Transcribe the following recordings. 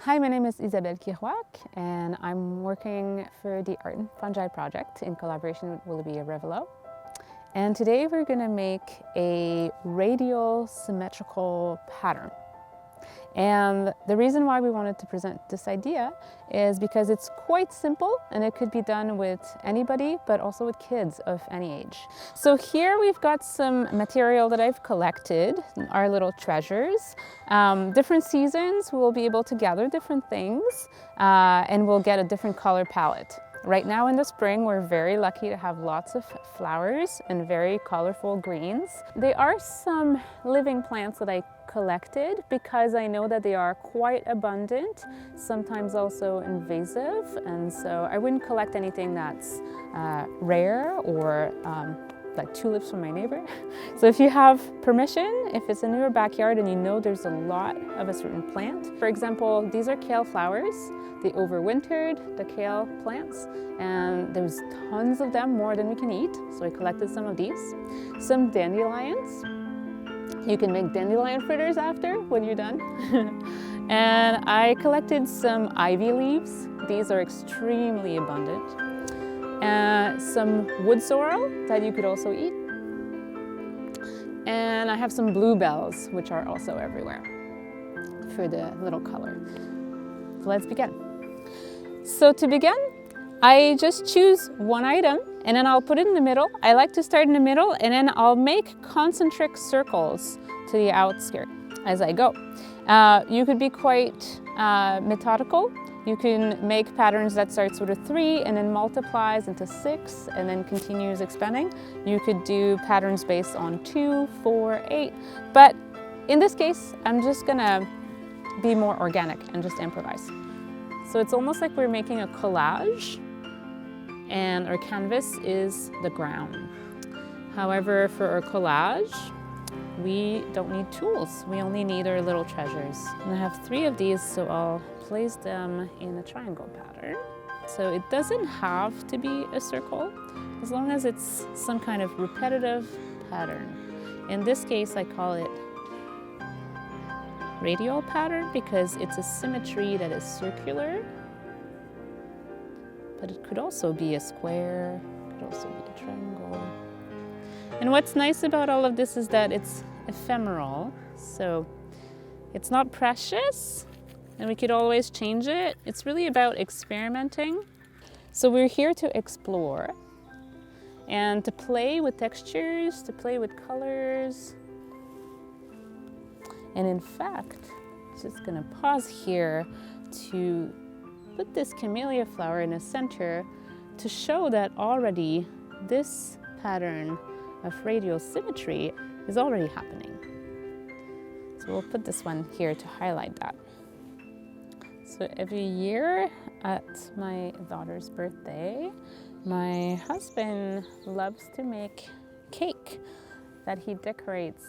Hi, my name is Isabelle Kirouac, and I'm working for the Art and Fungi project in collaboration with Willoughby Revelo. And today we're going to make a radial symmetrical pattern. And the reason why we wanted to present this idea is because it's quite simple and it could be done with anybody, but also with kids of any age. So here we've got some material that I've collected, our little treasures. Different seasons we'll be able to gather different things and we'll get a different color palette. Right now in the spring, we're very lucky to have lots of flowers and very colorful greens. There are some living plants that I collected because I know that they are quite abundant, sometimes also invasive, and so I wouldn't collect anything that's rare or like tulips from my neighbor. So if you have permission, if it's in your backyard and you know there's a lot of a certain plant, for example, these are kale flowers. They overwintered, the kale plants, and there's tons of them, more than we can eat. So I collected some of these. Some dandelions. You can make dandelion fritters after when you're done. And I collected some ivy leaves. These are extremely abundant. Some wood sorrel that you could also eat. And I have some bluebells, which are also everywhere for the little color. So let's begin. So to begin, I just choose one item and then I'll put it in the middle. I like to start in the middle and then I'll make concentric circles to the outskirt as I go. You could be quite methodical. You can make patterns that starts with a 3 and then multiplies into 6 and then continues expanding. You could do patterns based on 2, 4, 8. But in this case, I'm just gonna be more organic and just improvise. So it's almost like we're making a collage and our canvas is the ground. However, for our collage, we don't need tools. We only need our little treasures. And I have 3 of these, so I'll place them in a triangle pattern. So it doesn't have to be a circle, as long as it's some kind of repetitive pattern. In this case, I call it radial pattern because it's a symmetry that is circular, but it could also be a square, it could also be a triangle. And what's nice about all of this is that it's ephemeral, so it's not precious and we could always change it. It's really about experimenting. So we're here to explore and to play with textures, to play with colors. And in fact, I'm just gonna pause here to put this camellia flower in the center to show that already this pattern of radial symmetry is already happening. So we'll put this one here to highlight that. So every year at my daughter's birthday, my husband loves to make cake that he decorates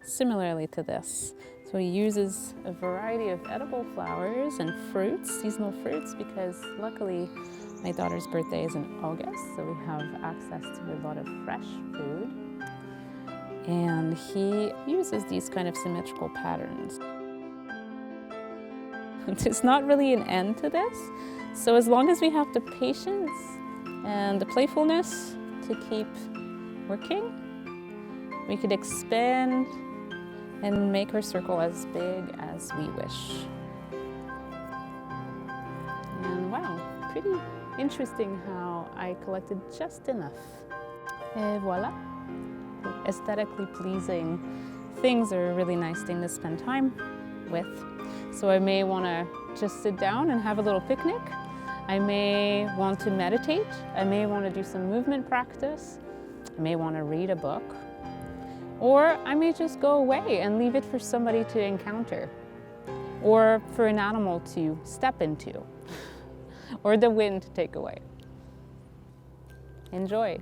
similarly to this. So he uses a variety of edible flowers and fruits, seasonal fruits, because luckily my daughter's birthday is in August, so we have access to a lot of fresh food. And he uses these kind of symmetrical patterns. There's not really an end to this, so as long as we have the patience and the playfulness to keep working, we could expand and make our circle as big as we wish. And wow, pretty interesting how I collected just enough. Et voila. Aesthetically pleasing things are a really nice thing to spend time with. So I may want to just sit down and have a little picnic. I may want to meditate. I may want to do some movement practice. I may want to read a book. Or I may just go away and leave it for somebody to encounter, or for an animal to step into, or the wind to take away. Enjoy.